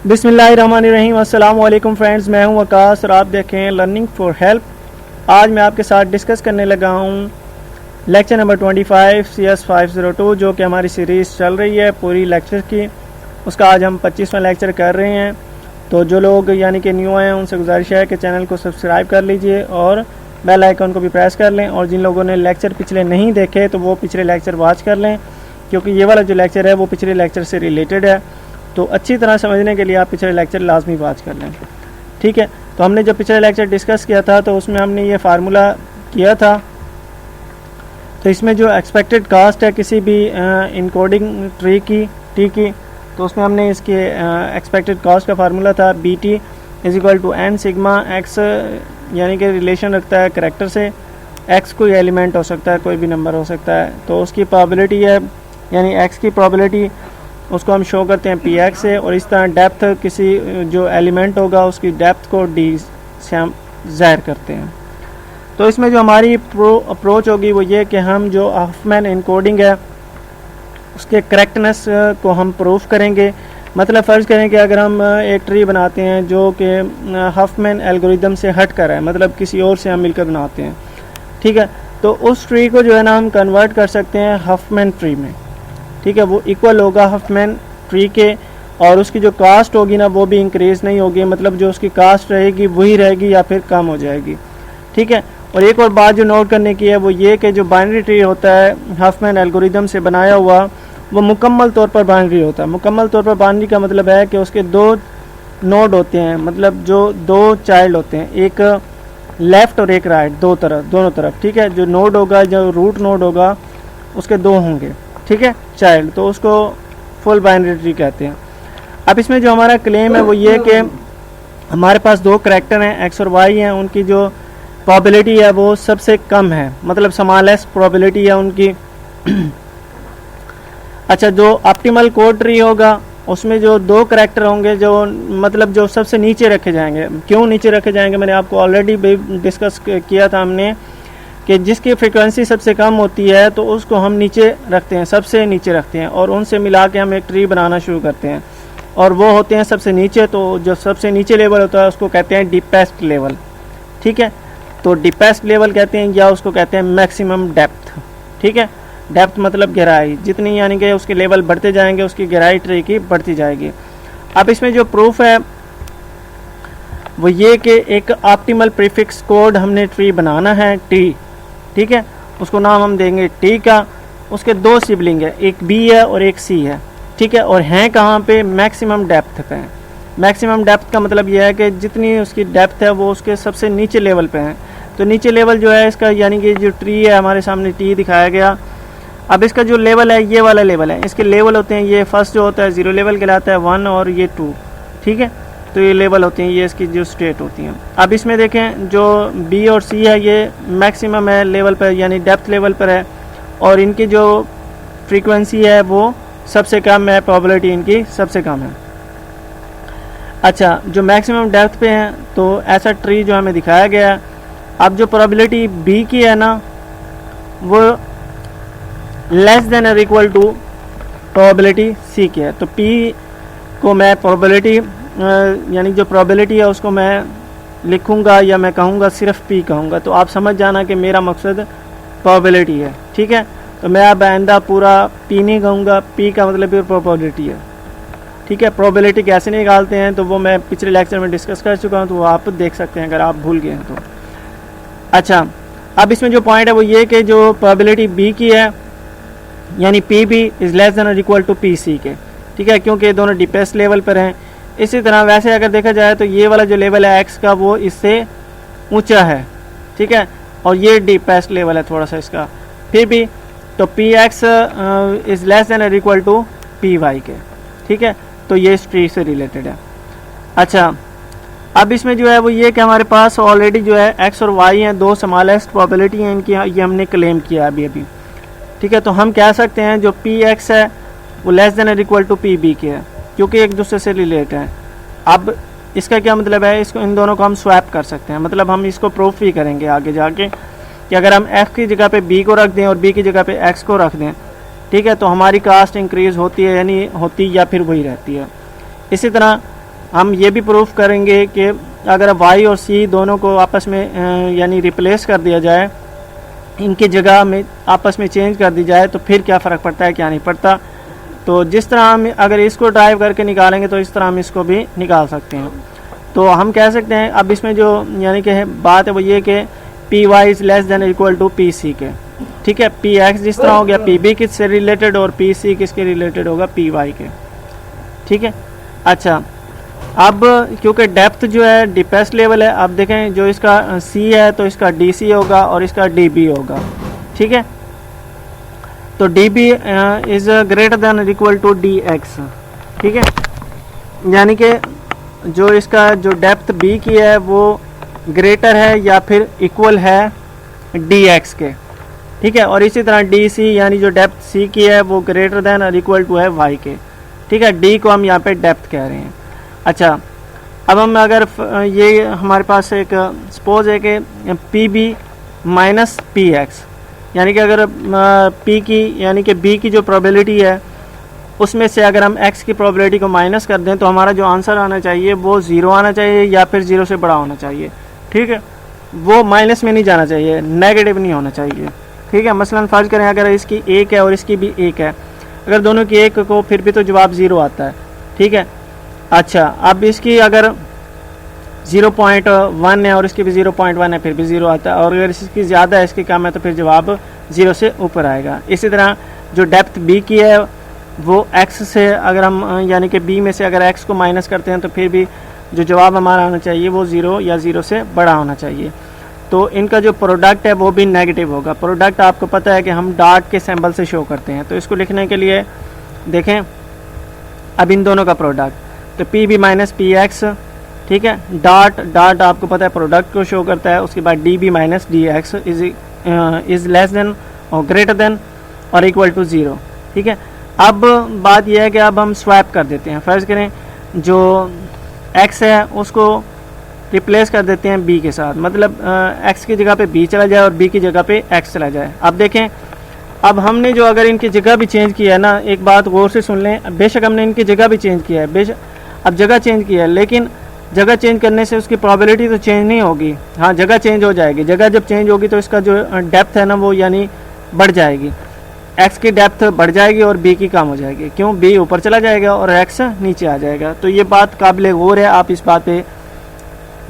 बिस्मिल्लाहिर्रहमानिर्रहीम। अस्सलाम वालेकुम फ्रेंड्स, मैं हूं आकाश और आप देखें लर्निंग फॉर हेल्प। आज मैं आपके साथ डिस्कस करने लगा हूं लेक्चर नंबर 25 CS 502 जो कि हमारी सीरीज़ चल रही है पूरी लेक्चर की। उसका आज हम 25वां लेक्चर कर रहे हैं। तो जो लोग यानी कि न्यू आए हैं उनसे गुजारिश है कि चैनल को सब्सक्राइब कर लीजिए और बेल आइकन को भी प्रेस कर लें। और जिन लोगों ने लेक्चर पिछले नहीं देखे तो वो पिछले लेक्चर वॉच कर लें, क्योंकि ये वाला जो लेक्चर है वो पिछले लेक्चर से रिलेटेड है। तो अच्छी तरह समझने के लिए आप पिछले लेक्चर लाजमी वॉच कर लें, ठीक है। तो हमने जो पिछले लेक्चर डिस्कस किया था तो उसमें हमने ये फार्मूला किया था। तो इसमें जो एक्सपेक्टेड कास्ट है किसी भी इनकोडिंग ट्री की तो उसमें हमने इसके एक्सपेक्टेड कास्ट का फार्मूला था BT = n सिग्मा x, यानी कि रिलेशन रखता है करैक्टर से। x कोई एलिमेंट हो सकता है, कोई भी नंबर हो सकता है। तो उसकी प्रोबेबिलिटी है यानी x की प्रोबेबिलिटी उसको हम शो करते हैं px से। और इस तरह डेप्थ किसी जो एलिमेंट होगा उसकी डेप्थ को d से हम ज़ाहिर करते हैं। तो इसमें जो हमारी अप्रोच होगी वो ये कि हम जो हफमैन इनकोडिंग है उसके करेक्टनेस को हम प्रूफ करेंगे। मतलब फ़र्ज़ करें कि अगर हम एक ट्री बनाते हैं जो कि हफमैन एल्गोरिदम से हट कर है, मतलब किसी और से हम मिलकर बनाते हैं, ठीक है। तो उस ट्री को जो है ना हम कन्वर्ट कर सकते हैं हफमैन ट्री में, ठीक है। वो इक्वल होगा हफमैन ट्री के, और उसकी जो कास्ट होगी ना वो भी इंक्रीज़ नहीं होगी, मतलब जो उसकी कास्ट रहेगी वही रहेगी या फिर कम हो जाएगी, ठीक है। और एक और बात जो नोट करने की है वो ये कि जो बाइनरी ट्री होता है हफमैन एल्गोरिदम से बनाया हुआ वो मुकम्मल तौर पर बाइनरी होता है। मुकम्मल तौर पर बाइनरी का मतलब है कि उसके दो नोड होते हैं, मतलब जो दो चाइल्ड होते हैं, एक लेफ़्ट और एक राइट, दोनों तरफ, ठीक है। जो नोड होगा, जो रूट नोड होगा उसके दो होंगे, ठीक है, चाइल्ड। तो उसको फुल बाइनरी ट्री कहते हैं। अब इसमें जो हमारा क्लेम है वो ये कि हमारे पास दो करैक्टर हैं x और y हैं, उनकी जो प्रोबेबिलिटी है वो सबसे कम है, मतलब स्मॉलेस्ट प्रोबेबिलिटी है उनकी। अच्छा, जो ऑप्टिमल कोड ट्री होगा उसमें जो दो करैक्टर होंगे जो मतलब जो सबसे नीचे रखे जाएंगे। क्यों नीचे रखे जाएंगे मैंने आपको ऑलरेडी डिस्कस किया था हमने कि जिसकी फ्रीक्वेंसी सबसे कम होती है तो उसको हम नीचे रखते हैं, सबसे नीचे रखते हैं, और उनसे मिला के हम एक ट्री बनाना शुरू करते हैं, और वो होते हैं सबसे नीचे। तो जो सबसे नीचे लेवल होता है उसको कहते हैं डीपेस्ट लेवल, ठीक है। तो डीपेस्ट लेवल कहते हैं या उसको कहते हैं मैक्सिमम डेप्थ, ठीक है। डेप्थ मतलब गहराई, जितनी यानी कि उसके लेवल बढ़ते जाएंगे उसकी गहराई ट्री की बढ़ती जाएगी। अब इसमें जो प्रूफ है वो ये कि एक ऑप्टिमल प्रीफिक्स कोड हमने ट्री बनाना है T, ठीक है। उसको नाम हम देंगे T का। उसके दो सिबलिंग है, एक B है और एक C है, ठीक है। और हैं कहाँ पे? मैक्सिमम डेप्थ पे हैं। मैक्सिमम डेप्थ का मतलब यह है कि जितनी उसकी डेप्थ है वो उसके सबसे नीचे लेवल पे है। तो नीचे लेवल जो है इसका यानी कि जो ट्री है हमारे सामने T दिखाया गया। अब इसका जो लेवल है ये वाला लेवल है, इसके लेवल होते हैं, ये फर्स्ट जो होता है 0 लेवल कहलाता है 1 और ये 2, ठीक है। तो ये लेवल होते हैं, ये इसकी जो स्टेट होती हैं। अब इसमें देखें जो B और C है ये मैक्सिमम है लेवल पर, यानी डेप्थ लेवल पर है, और इनकी जो फ्रीक्वेंसी है वो सबसे कम है, प्रोबेबिलिटी इनकी सबसे कम है। अच्छा, जो मैक्सिमम डेप्थ पे हैं तो ऐसा ट्री जो हमें दिखाया गया है। अब जो प्रोबेबिलिटी B की है ना वो लेस देन और इक्वल टू प्रोबेबिलिटी C की है। तो P को मैं प्रोबेबिलिटी यानी जो प्रोबेबिलिटी है उसको मैं लिखूंगा या मैं कहूँगा सिर्फ P कहूँगा। तो आप समझ जाना कि मेरा मकसद प्रोबेबिलिटी है, ठीक है। तो मैं अब आइंदा पूरा P नहीं कहूँगा, P का मतलब फिर प्रोबेबिलिटी है, ठीक है। प्रोबेबिलिटी कैसे निकालते हैं तो वो मैं पिछले लेक्चर में डिस्कस कर चुका हूँ, तो वो आप देख सकते हैं अगर आप भूल गए हैं तो। अच्छा, अब इसमें जो पॉइंट है वो ये कि जो प्रोबेबिलिटी B की है यानी PB इज़ लेस देन और इक्वल टू PC के, ठीक है, क्योंकि दोनों डीपेस्ट लेवल पर हैं। इसी तरह वैसे अगर देखा जाए तो ये वाला जो लेवल है X का वो इससे ऊंचा है, ठीक है, और ये डीपेस्ट लेवल है थोड़ा सा इसका। फिर भी तो PX इज़ लेस देन और इक्वल टू PY के, ठीक है। तो ये इस ट्री से रिलेटेड है। अच्छा, अब इसमें जो है वो ये कि हमारे पास ऑलरेडी जो है X और Y हैं, दो स्मॉलेस्ट प्रोबेबिलिटी हैं इनकी, ये हमने क्लेम किया अभी, ठीक है। तो हम कह सकते हैं जो PX है वो लेस देन और इक्वल टू PB के है, क्योंकि एक दूसरे से रिलेट है। अब इसका क्या मतलब है? इसको इन दोनों को हम स्वैप कर सकते हैं, मतलब हम इसको प्रूफ भी करेंगे आगे जाके कि अगर हम X की जगह पे B को रख दें और B की जगह पे X को रख दें, ठीक है, तो हमारी कास्ट इंक्रीज़ होती है यानी होती या फिर वही रहती है। इसी तरह हम ये भी प्रूफ करेंगे कि अगर y और c दोनों को आपस में यानी रिप्लेस कर दिया जाए, इनकी जगह में आपस में चेंज कर दी जाए, तो फिर क्या फ़र्क पड़ता है, क्या नहीं पड़ता। तो जिस तरह हम अगर इसको ड्राइव करके निकालेंगे तो इस तरह हम इसको भी निकाल सकते हैं। तो हम कह सकते हैं अब इसमें जो यानी कि बात है वो ये कि P Y is less than equal to P C के, ठीक है। पी एक्स जिस तरह हो गया पी बी किससे रिलेटेड और पी सी किसके रिलेटेड होगा, पी वाई के, ठीक है। अच्छा, अब क्योंकि डेप्थ जो है डीपेस्ट लेवल है, अब देखें जो इसका सी है तो इसका डी सी होगा और इसका डी बी होगा, ठीक है। तो D B is greater than equal to D X, ठीक है। यानी कि जो इसका जो डेप्थ बी की है वो ग्रेटर है या फिर इक्वल है डी एक्स के, ठीक है। और इसी तरह डी सी यानी जो डेप्थ सी की है वो ग्रेटर देन और इक्वल टू है वाई के, ठीक है। डी को हम यहाँ पे डेप्थ कह रहे हैं। अच्छा, अब हम अगर ये हमारे पास एक सपोज है कि P B minus P X, यानी कि अगर पी की यानी कि बी की जो प्रोबेबिलिटी है उसमें से अगर हम एक्स की प्रोबेबिलिटी को माइनस कर दें तो हमारा जो आंसर आना चाहिए वो ज़ीरो आना चाहिए या फिर ज़ीरो से बड़ा होना चाहिए, ठीक है। वो माइनस में नहीं जाना चाहिए, नेगेटिव नहीं होना चाहिए, ठीक है। मसलन फ़र्ज़ करें अगर इसकी एक है और इसकी भी एक है, अगर दोनों की एक को फिर भी तो जवाब ज़ीरो आता है, ठीक है। अच्छा, अब इसकी अगर 0.1 है और इसकी भी 0.1 है फिर भी ज़ीरो आता है, और अगर इसकी ज़्यादा है इसकी कम है तो फिर जवाब ज़ीरो से ऊपर आएगा। इसी तरह जो डेप्थ बी की है वो एक्स से अगर हम यानी कि बी में से अगर एक्स को माइनस करते हैं तो फिर भी जो जवाब हमारा आना चाहिए वो ज़ीरो या ज़ीरो से बड़ा होना चाहिए। तो इनका जो प्रोडक्ट है वो भी नेगेटिव होगा। प्रोडक्ट आपको पता है कि हम डॉट के सिंबल से शो करते हैं, तो इसको लिखने के लिए देखें अब इन दोनों का प्रोडक्ट, तो P B minus P X, ठीक है। डॉट डॉट आपको पता है प्रोडक्ट को शो करता है, उसके बाद D B minus D X is less than और ग्रेटर देन और इक्वल टू ज़ीरो, ठीक है। अब बात यह है कि अब हम स्वैप कर देते हैं। फ़र्ज़ करें जो x है उसको रिप्लेस कर देते हैं b के साथ, मतलब x की जगह पे b चला जाए और b की जगह पे x चला जाए। अब देखें, अब हमने जो अगर इनकी जगह भी चेंज किया है ना, एक बात गौर से सुन लें, बेशक हमने इनकी जगह भी चेंज किया है, बेशक अब जगह चेंज किया है, लेकिन जगह चेंज करने से उसकी प्रोबेबिलिटी तो चेंज नहीं होगी। हाँ, जगह चेंज हो जाएगी, जगह जब चेंज होगी तो इसका जो डेप्थ है ना वो यानी बढ़ जाएगी, x की डेप्थ बढ़ जाएगी और b की कम हो जाएगी। क्यों? b ऊपर चला जाएगा और x नीचे आ जाएगा। तो ये बात काबिल गौर है, आप इस बात पे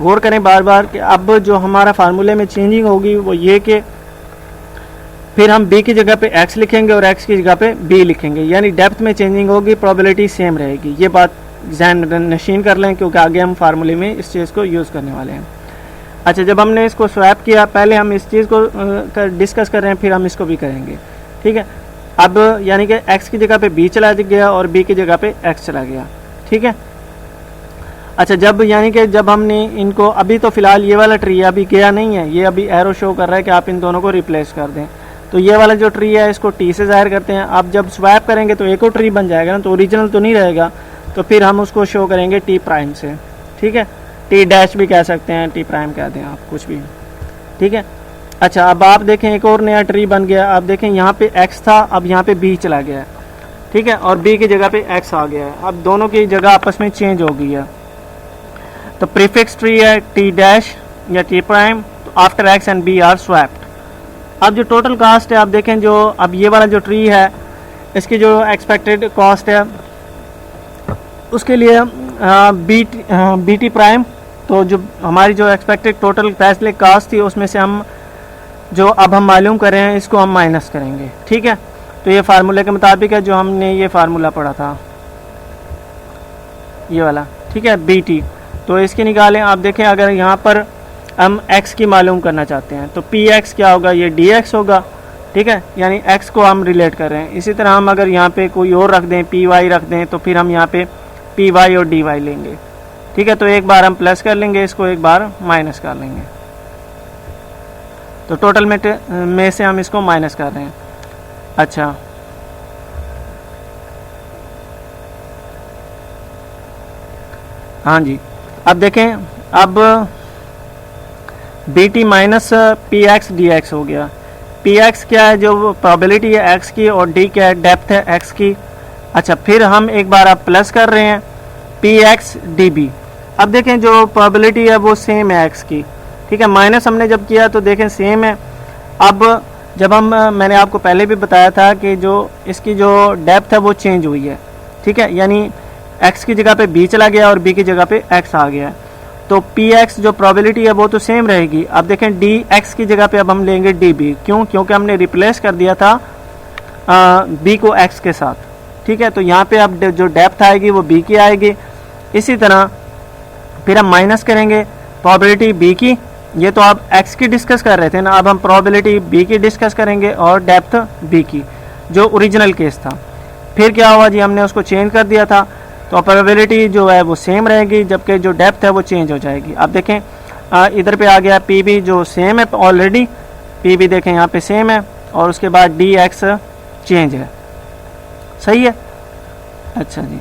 गौर करें बार बार कि अब जो हमारा फार्मूले में चेंजिंग होगी वो ये कि फिर हम b की जगह पे x लिखेंगे और x की जगह पे b लिखेंगे, यानी डेप्थ में चेंजिंग होगी, प्रोबेबिलिटी सेम रहेगी। ये बात ज़हन नशीन कर लें क्योंकि आगे हम फार्मूले में इस चीज़ को यूज़ करने वाले हैं। अच्छा, जब हमने इसको स्वैप किया, पहले हम इस चीज़ को डिस्कस कर रहे हैं, फिर हम इसको भी करेंगे, ठीक है। अब यानी कि x की जगह पे b चला गया और b की जगह पे x चला गया, ठीक है। अच्छा, जब यानी कि जब हमने इनको अभी तो फ़िलहाल ये वाला ट्री अभी गया नहीं है, ये अभी एरो शो कर रहा है कि आप इन दोनों को रिप्लेस कर दें, तो ये वाला जो ट्री है इसको t से ज़ाहिर करते हैं। अब जब स्वैप करेंगे तो एक और ट्री बन जाएगा ना, तो ओरिजिनल तो नहीं रहेगा, तो फिर हम उसको शो करेंगे t प्राइम से, ठीक है। t डैश भी कह सकते हैं, t प्राइम कह दें आप, कुछ भी, ठीक है। अच्छा, अब आप देखें एक और नया ट्री बन गया। आप देखें यहाँ पे x था, अब यहाँ पे b चला गया है, ठीक है, और b की जगह पे x आ गया है। अब दोनों की जगह आपस में चेंज हो गई है, तो प्रीफिक्स ट्री है t डैश या t प्राइम, तो after x and b are swapped. अब जो टोटल कास्ट है आप देखें, जो अब ये वाला जो ट्री है इसकी जो एक्सपेक्टेड कॉस्ट है उसके लिए बी टी प्राइम, तो जो हमारी जो एक्सपेक्टेड टोटल फैसले कास्ट थी उसमें से हम जो अब हम मालूम कर रहे हैं इसको हम माइनस करेंगे, ठीक है। तो ये फार्मूले के मुताबिक है जो हमने ये फार्मूला पढ़ा था, ये वाला, ठीक है, बी टी। तो इसकी निकालें। आप देखें अगर यहाँ पर हम x की मालूम करना चाहते हैं तो पी एक्स क्या होगा, ये डी एक्स होगा, ठीक है, यानी x को हम रिलेट कर रहे हैं। इसी तरह हम अगर यहाँ पे कोई और रख दें, पी वाई रख दें, तो फिर हम यहाँ पे पी वाई और डी वाई लेंगे, ठीक है। तो एक बार हम प्लस कर लेंगे इसको, एक बार माइनस कर लेंगे, तो टोटल में से हम इसको माइनस कर रहे हैं। अच्छा, हाँ जी, अब देखें, अब B T minus P X D X हो गया। पी एक्स क्या है, जो प्रोबेबिलिटी है एक्स की, और डी क्या है, डेप्थ है एक्स की। अच्छा, फिर हम एक बार अब प्लस कर रहे हैं, पी एक्स डी बी। अब देखें जो प्रोबेबिलिटी है वो सेम है एक्स की, ठीक है। माइनस हमने जब किया तो देखें सेम है। अब जब मैंने आपको पहले भी बताया था कि जो इसकी जो डेप्थ है वो चेंज हुई है, ठीक है, यानी x की जगह पे b चला गया और b की जगह पे x आ गया है, तो px जो प्रोबेबिलिटी है वो तो सेम रहेगी। अब देखें dx की जगह पे अब हम लेंगे db, क्यों? क्योंकि हमने रिप्लेस कर दिया था b को x के साथ, ठीक है। तो यहाँ पे अब जो डेप्थ आएगी वो b की आएगी। इसी तरह फिर हम माइनस करेंगे प्रोबेबिलिटी b की, ये तो आप x की डिस्कस कर रहे थे ना, अब हम प्रोबेबिलिटी b की डिस्कस करेंगे और डेप्थ b की, जो ओरिजिनल केस था। फिर क्या हुआ जी, हमने उसको चेंज कर दिया था, तो प्रोबेबिलिटी जो है वो सेम रहेगी, जबकि जो डेप्थ है वो चेंज हो जाएगी। अब देखें इधर पे आ गया पी बी जो सेम है ऑलरेडी, पी बी देखें यहाँ पे सेम है, और उसके बाद डी एक्स चेंज है, सही है। अच्छा जी,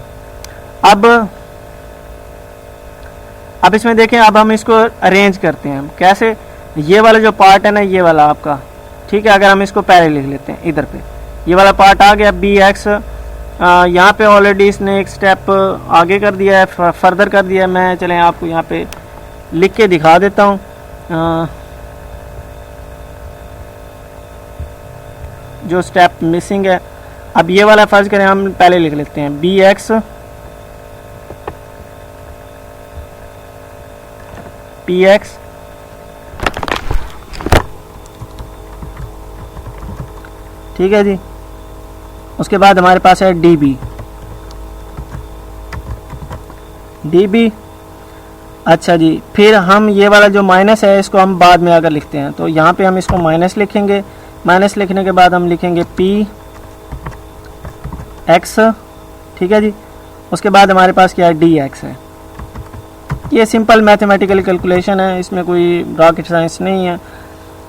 अब इसमें देखें, अब हम इसको अरेंज करते हैं कैसे। ये वाला जो पार्ट है ना, ये वाला आपका, ठीक है, अगर हम इसको पहले लिख लेते हैं, इधर पे ये वाला पार्ट आ गया बी एक्स, यहाँ पे ऑलरेडी इसने एक स्टेप आगे कर दिया है, फर्दर कर दिया है। मैं चलें आपको यहाँ पे लिख के दिखा देता हूँ जो स्टेप मिसिंग है। अब ये वाला फर्ज करें हम पहले लिख लेते हैं बी एक्स पी एक्स ठीक है जी। उसके बाद हमारे पास है डी बी, डी बी। अच्छा जी, फिर हम ये वाला जो माइनस है इसको हम बाद में अगर लिखते हैं तो यहाँ पे हम इसको माइनस लिखेंगे। माइनस लिखने के बाद हम लिखेंगे पी एक्स, ठीक है जी। उसके बाद हमारे पास क्या है, डी एक्स है। ये सिंपल मैथमेटिकल कैलकुलेशन है, इसमें कोई रॉकेट साइंस नहीं है।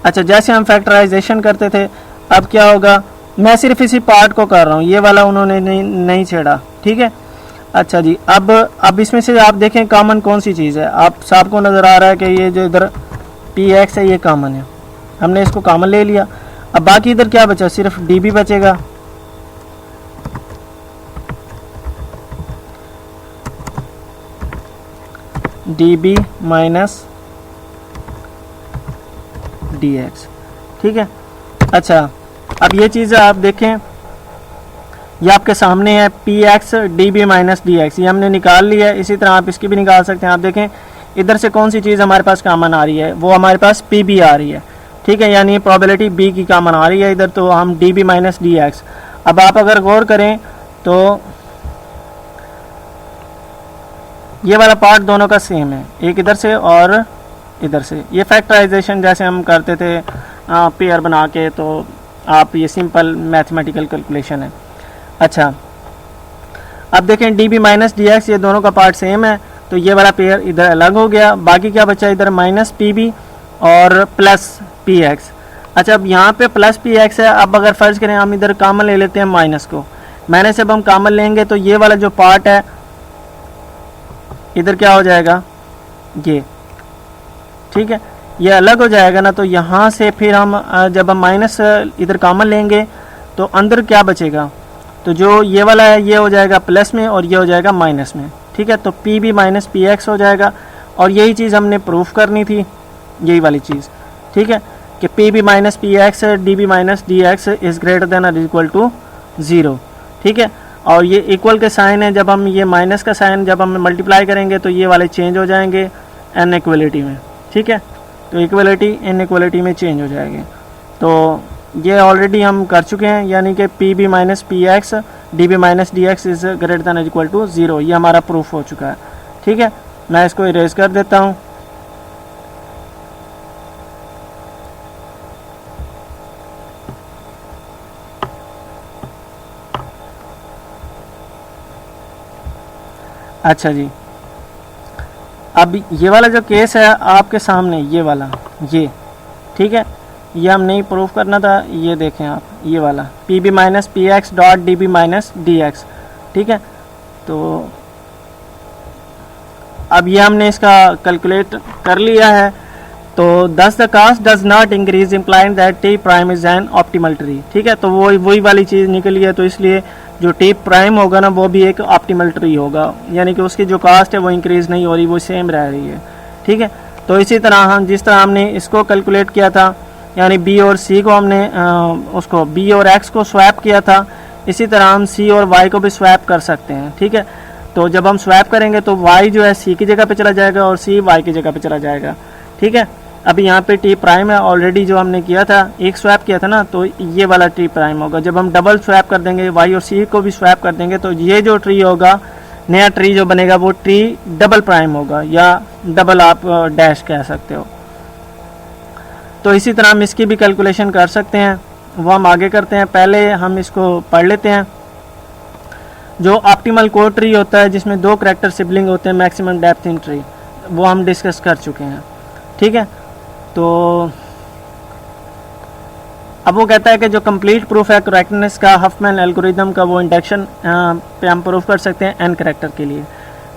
अच्छा, जैसे हम फैक्टराइजेशन करते थे, अब क्या होगा, मैं सिर्फ इसी पार्ट को कर रहा हूँ, ये वाला उन्होंने नहीं छेड़ा, ठीक है। अच्छा जी, अब इसमें से आप देखें कॉमन कौन सी चीज़ है। आप सबको नज़र आ रहा है कि ये जो इधर पी एक्स है ये कॉमन है, हमने इसको कॉमन ले लिया। अब बाकी इधर क्या बचा, सिर्फ डी बी बचेगा। D B minus D X, ठीक है। अच्छा, अब ये चीज़ आप देखें, ये आपके सामने है P X D B minus D X, ये हमने निकाल लिया है। इसी तरह आप इसकी भी निकाल सकते हैं। आप देखें इधर से कौन सी चीज़ हमारे पास कॉमन आ रही है, वो हमारे पास पी बी आ रही है, ठीक है, यानी प्रोबेबिलिटी बी की कॉमन आ रही है इधर, तो हम D B minus D X. अब आप अगर गौर करें तो ये वाला पार्ट दोनों का सेम है, एक इधर से और इधर से। ये फैक्टराइजेशन जैसे हम करते थे पेयर बना के, तो आप ये सिंपल मैथमेटिकल कैलकुलेशन है। अच्छा, अब देखें D B minus D X, ये दोनों का पार्ट सेम है, तो ये वाला पेयर इधर अलग हो गया। बाकी क्या बचा, इधर माइनस पी बी और प्लस पी एक्स। अच्छा, अब यहाँ पे प्लस पी एक्स है। अब अगर फर्ज करें हम इधर कॉमन ले लेते हैं माइनस को, माइनस जब हम कॉमन लेंगे तो ये वाला जो पार्ट है इधर क्या हो जाएगा, ये, ठीक है, ये अलग हो जाएगा ना। तो यहाँ से फिर हम जब हम माइनस इधर कॉमन लेंगे तो अंदर क्या बचेगा, तो जो ये वाला है ये हो जाएगा प्लस में और ये हो जाएगा माइनस में, ठीक है। तो P B minus P X हो जाएगा, और यही चीज़ हमने प्रूफ करनी थी, यही वाली चीज़, ठीक है, कि P B minus P X D B minus D X is greater than और इक्वल टू 0, ठीक है। और ये इक्वल के साइन है, जब हम ये माइनस का साइन जब हम मल्टीप्लाई करेंगे तो ये वाले चेंज हो जाएंगे इनइक्वलिटी में, ठीक है। तो इक्वलिटी इनइक्वलिटी में चेंज हो जाएंगे। तो ये ऑलरेडी हम कर चुके हैं, यानी कि P B minus P X D B minus D X is greater than और इक्वल टू 0, ये हमारा प्रूफ हो चुका है, ठीक है। मैं इसको इरेज कर देता हूँ। अच्छा जी, अब ये वाला जो केस है आपके सामने, ये वाला, ये, ठीक है, ये हम नहीं प्रूफ करना था। ये देखें आप, ये वाला P B minus P X dot D B minus D X, ठीक है। तो अब ये हमने इसका कैलकुलेट कर लिया है। तो thus the cost does not increase implying that T prime is an optimal tree. ठीक है, तो वही वाली चीज़ निकली है, तो इसलिए जो टी प्राइम होगा ना वो भी एक ऑप्टिमल ट्री होगा, यानी कि उसकी जो कास्ट है वो इंक्रीज नहीं हो रही, वो सेम रह रही है। ठीक है, तो इसी तरह हम जिस तरह हमने इसको कैलकुलेट किया था, यानी बी और सी को हमने उसको बी और एक्स को स्वैप किया था, इसी तरह हम सी और वाई को भी स्वैप कर सकते हैं। ठीक है, तो जब हम स्वैप करेंगे तो वाई जो है सी की जगह पे चला जाएगा और सी वाई की जगह पे चला जाएगा। ठीक है, अभी यहाँ पे टी प्राइम है, ऑलरेडी जो हमने किया था एक स्वैप किया था ना, तो ये वाला टी प्राइम होगा। जब हम डबल स्वैप कर देंगे, वाई और सी को भी स्वैप कर देंगे, तो ये जो ट्री होगा, नया ट्री जो बनेगा वो ट्री डबल प्राइम होगा, या डबल आप डैश कह सकते हो। तो इसी तरह हम इसकी भी कैलकुलेशन कर सकते हैं, वो हम आगे करते हैं। पहले हम इसको पढ़ लेते हैं। जो ऑप्टिमल कोड ट्री होता है जिसमें 2 करैक्टर सिबलिंग होते हैं, मैक्सिमम डेप्थ इन ट्री, वो हम डिस्कस कर चुके हैं। ठीक है, तो अब वो कहता है कि जो कंप्लीट प्रूफ है करेक्टनेस का हफमैन एल्गोरिदम का, वो इंडक्शन पे हम प्रूफ कर सकते हैं एन करैक्टर के लिए।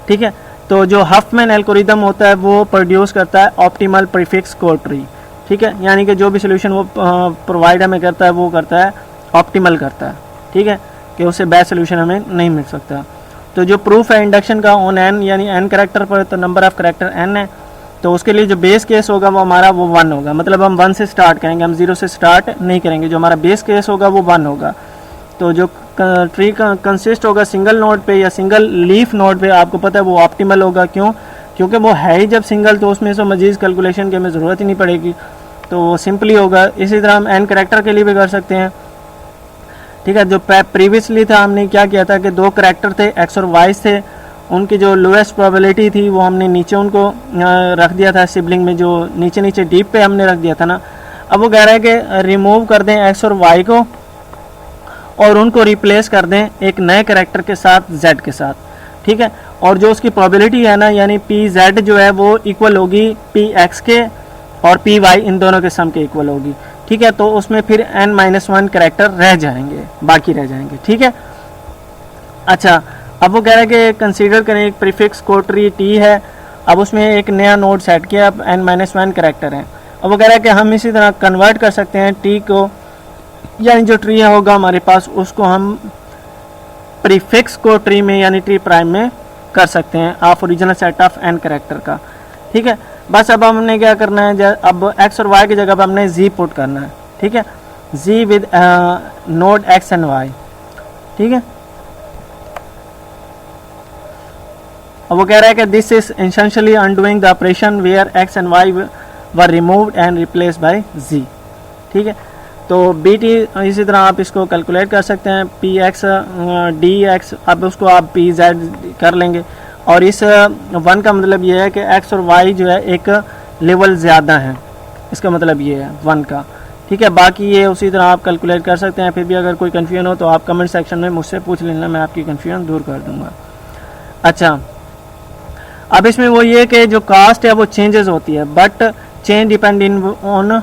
ठीक है, तो जो हफमैन एल्गोरिदम होता है वो प्रोड्यूस करता है ऑप्टिमल प्रीफिक्स कोड ट्री। ठीक है, यानी कि जो भी सोल्यूशन वो प्रोवाइड हमें करता है वो करता है ऑप्टिमल करता है। ठीक है, कि उससे बेस्ट सोल्यूशन हमें नहीं मिल सकता। तो जो प्रूफ है इंडक्शन का ऑन एन, यानी एन करैक्टर पर, तो नंबर ऑफ करैक्टर एन है, तो उसके लिए जो बेस केस होगा वो हमारा वो 1 होगा। मतलब हम 1 से स्टार्ट करेंगे, हम 0 से स्टार्ट नहीं करेंगे। जो हमारा बेस केस होगा वो 1 होगा। तो जो ट्री का कंसिस्ट होगा सिंगल नोड पे या सिंगल लीफ नोड पे, आपको पता है वो ऑप्टिमल होगा। क्यों? क्योंकि वो है ही जब सिंगल, तो उसमें से मजीद कैलकुलेशन की हमें ज़रूरत ही नहीं पड़ेगी, तो वो सिंपली होगा। इसी तरह हम एन करैक्टर के लिए भी कर सकते हैं। ठीक है, जो प्रीवियसली था हमने क्या किया था कि 2 करैक्टर थे, एक्स और वाई थे, उनकी जो लोएस्ट प्रोबेबिलिटी थी वो हमने नीचे उनको रख दिया था सिबलिंग में, जो नीचे नीचे डीप पे हमने रख दिया था ना। अब वो कह रहा है कि रिमूव कर दें एक्स और वाई को और उनको रिप्लेस कर दें एक नए करैक्टर के साथ, जेड के साथ। ठीक है, और जो उसकी प्रोबेबिलिटी है ना, यानी पी जेड जो है वो इक्वल होगी पी एक्स के और पी वाई, इन दोनों के सम के इक्वल होगी। ठीक है, तो उसमें फिर n-1 करैक्टर रह जाएंगे, बाकी रह जाएंगे। ठीक है, अच्छा, अब वो कह रहा है कि कंसीडर करें एक प्रीफिक्स कोड ट्री टी है, अब उसमें एक नया नोड सेट किया, अब n-1 करैक्टर है। अब वो कह रहा है कि हम इसी तरह कन्वर्ट कर सकते हैं टी को, यानी जो ट्री होगा हमारे पास उसको हम प्रीफिक्स कोड ट्री में यानी ट्री प्राइम में कर सकते हैं of original set of n character का। ठीक है, बस अब हमने क्या करना है, अब x और y की जगह पर हमने z पुट करना है। ठीक है, z with node x and y। ठीक है, अब वो कह रहा है कि this is essentially undoing the operation where x and y were removed and replace by z। ठीक है, तो bt इसी तरह आप इसको कैलकुलेट कर सकते हैं, px dx, अब उसको आप pz कर लेंगे। और इस 1 का मतलब ये है कि x और y जो है एक लेवल ज़्यादा है, इसका मतलब ये है 1 का। ठीक है, बाकी ये उसी तरह आप कैलकुलेट कर सकते हैं। फिर भी अगर कोई कन्फ्यूजन हो तो आप कमेंट सेक्शन में मुझसे पूछ लेना, मैं आपकी कन्फ्यूजन दूर कर दूंगा। अच्छा, अब इसमें वो ये कि जो कास्ट है वो चेंजेस होती है, but change depending on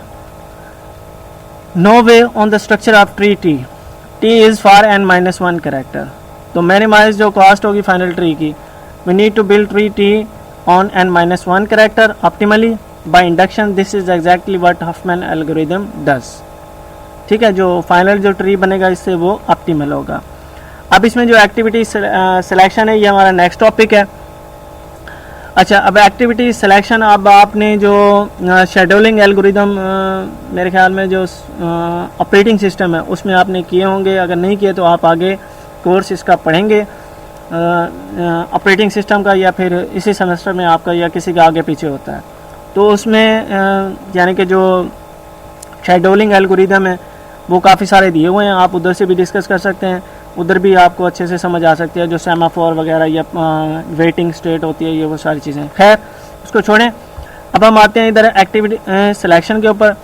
no way on the structure of tree T. T is for n-1 character. तो मिनिमाइज जो कास्ट होगी फाइनल ट्री की, we need to build tree T on n-1 character optimally by induction. This is exactly what Huffman algorithm does. ठीक है, जो final जो tree बनेगा इससे वो ऑप्टिमल होगा। अब इसमें जो एक्टिविटी सिलेक्शन है, ये हमारा नेक्स्ट टॉपिक है। अच्छा, अब एक्टिविटी सिलेक्शन, अब आपने जो शेड्यूलिंग एल्गोरिदम मेरे ख्याल में जो ऑपरेटिंग सिस्टम है उसमें आपने किए होंगे, अगर नहीं किए तो आप आगे कोर्स इसका पढ़ेंगे ऑपरेटिंग सिस्टम का, या फिर इसी सेमेस्टर में आपका या किसी का आगे पीछे होता है। तो उसमें यानी कि जो शेड्यूलिंग एल्गोरिदम है वो काफ़ी सारे दिए हुए हैं, आप उधर से भी डिस्कस कर सकते हैं, उधर भी आपको अच्छे से समझ आ सकती है। जो सेमाफोर वगैरह या वेटिंग स्टेट होती है, ये वो सारी चीज़ें। खैर, उसको छोड़ें, अब हम आते हैं इधर एक्टिविटी सिलेक्शन के ऊपर।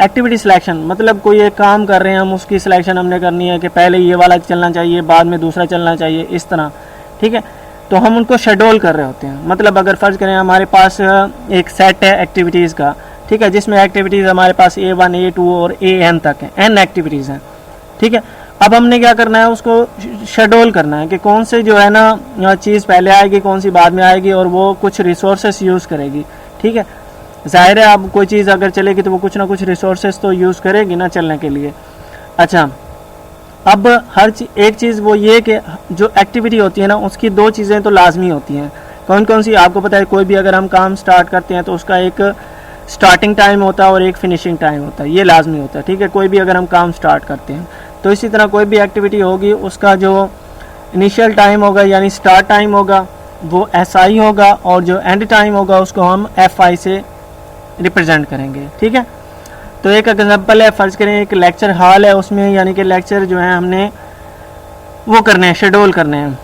एक्टिविटी सिलेक्शन मतलब कोई एक काम कर रहे हैं हम, उसकी सिलेक्शन हमने करनी है कि पहले ये वाला चलना चाहिए, बाद में दूसरा चलना चाहिए, इस तरह। ठीक है, तो हम उनको शेड्यूल कर रहे होते हैं। मतलब अगर फ़र्ज़ करें हमारे पास एक सेट है एक्टिविटीज़ का, ठीक है, जिसमें एक्टिविटीज़ हमारे पास A1 A2 और AN तक हैं, N एक्टिविटीज़ हैं। ठीक है, अब हमने क्या करना है, उसको शेड्यूल करना है कि कौन से जो है ना चीज़ पहले आएगी, कौन सी बाद में आएगी, और वो कुछ रिसोर्सेस यूज़ करेगी। ठीक है। जाहिर है अब कोई चीज़ अगर चलेगी तो वो कुछ ना कुछ रिसोर्सेज तो यूज़ करेगी ना चलने के लिए। अच्छा, अब एक चीज़ वो ये कि जो एक्टिविटी होती है ना उसकी दो चीज़ें तो लाजमी होती हैं। कौन कौन सी आपको पता है? कोई भी अगर हम काम स्टार्ट करते हैं तो उसका एक स्टार्टिंग टाइम होता है और एक फिनिशिंग टाइम होता है, ये लाजमी होता है, ठीक है। कोई भी अगर हम काम स्टार्ट करते हैं तो इसी तरह कोई भी एक्टिविटी होगी उसका जो इनिशियल टाइम होगा यानी स्टार्ट टाइम होगा वो SI होगा और जो एंड टाइम होगा उसको हम FI से रिप्रेजेंट करेंगे, ठीक है। तो एक एग्जांपल है, फ़र्ज़ करें एक लेक्चर हॉल है, उसमें यानी कि लेक्चर जो है हमने वो करने हैं, शेड्यूल करने हैं,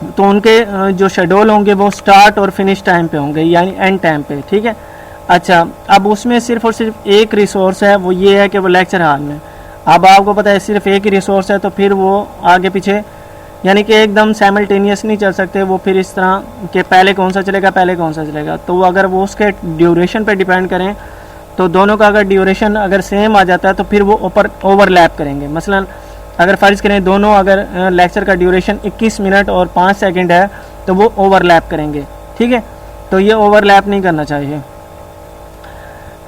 तो उनके जो शेड्यूल होंगे वो स्टार्ट और फिनिश टाइम पे होंगे यानी एंड टाइम पे, ठीक है। अच्छा, अब उसमें सिर्फ और सिर्फ एक रिसोर्स है, वो ये है कि वो लेक्चर हॉल में, अब आपको पता है सिर्फ एक ही रिसोर्स है तो फिर वो आगे पीछे यानी कि एकदम साइमल्टेनियस नहीं चल सकते वो, फिर इस तरह कि पहले कौन सा चलेगा पहले कौन सा चलेगा। तो अगर वो उसके ड्यूरेशन पे डिपेंड करें तो दोनों का अगर ड्यूरेशन अगर सेम आ जाता है तो फिर वो ऊपर ओवरलैप करेंगे। मसलन अगर फ़र्ज़ करें दोनों अगर लेक्चर का ड्यूरेशन 21 मिनट और 5 सेकंड है तो वो ओवरलैप करेंगे, ठीक है। तो ये ओवरलैप नहीं करना चाहिए,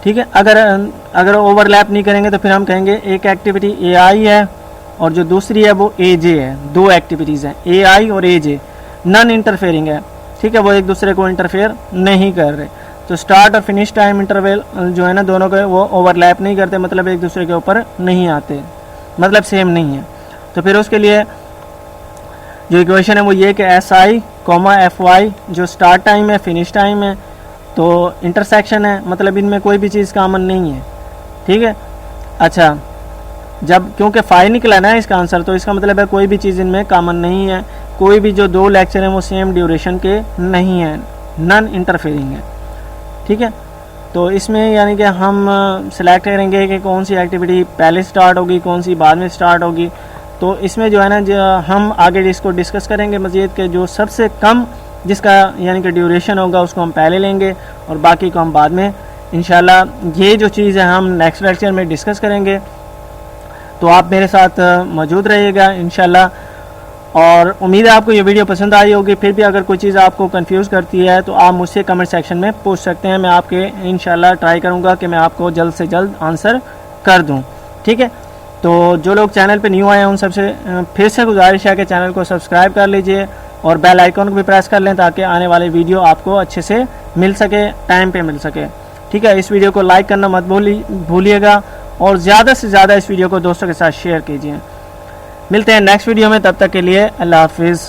ठीक है। अगर ओवरलैप नहीं करेंगे तो फिर हम कहेंगे एक एक्टिविटी AI है और जो दूसरी है वो AJ है, दो एक्टिविटीज़ हैं AI और AJ, नॉन इंटरफेयरिंग है, ठीक है, वो एक दूसरे को इंटरफेयर नहीं कर रहे। तो स्टार्ट और फिनिश टाइम इंटरवल जो है ना दोनों के वो ओवरलैप नहीं करते, मतलब एक दूसरे के ऊपर नहीं आते, मतलब सेम नहीं है। तो फिर उसके लिए जो इक्वेशन है वो ये कि SI, FY जो स्टार्ट टाइम है फिनिश टाइम है तो इंटरसेक्शन है, मतलब इनमें कोई भी चीज़ कॉमन नहीं है, ठीक है। अच्छा, जब क्योंकि 5 निकला ना इसका आंसर तो इसका मतलब है कोई भी चीज़ इनमें कॉमन नहीं है, कोई भी जो दो लेक्चर हैं वो सेम ड्यूरेशन के नहीं हैं, नॉन इंटरफेयरिंग है, ठीक है। तो इसमें यानी कि हम सेलेक्ट करेंगे कि कौन सी एक्टिविटी पहले स्टार्ट होगी कौन सी बाद में स्टार्ट होगी। तो इसमें जो है ना जो हम आगे इसको डिस्कस करेंगे मज़ीद के जो सबसे कम जिसका यानी कि ड्यूरेशन होगा उसको हम पहले लेंगे और बाकी को हम बाद में इंशाल्लाह। ये जो चीज़ है हम नेक्स्ट लेक्चर में डिस्कस करेंगे, तो आप मेरे साथ मौजूद रहिएगा इंशाल्लाह। और उम्मीद है आपको ये वीडियो पसंद आई होगी। फिर भी अगर कोई चीज़ आपको कंफ्यूज करती है तो आप मुझसे कमेंट सेक्शन में पूछ सकते हैं, मैं आपके इंशाल्लाह ट्राई करूँगा कि मैं आपको जल्द से जल्द आंसर कर दूँ, ठीक है। तो जो लोग चैनल पे न्यू आए हैं उन सबसे फिर से गुजारिश है कि चैनल को सब्सक्राइब कर लीजिए और बेल आइकॉन को भी प्रेस कर लें ताकि आने वाले वीडियो आपको अच्छे से मिल सके, टाइम पे मिल सके, ठीक है। इस वीडियो को लाइक करना मत भूलिएगा और ज़्यादा से ज़्यादा इस वीडियो को दोस्तों के साथ शेयर कीजिए। मिलते हैं नेक्स्ट वीडियो में, तब तक के लिए अल्लाह हाफिज़।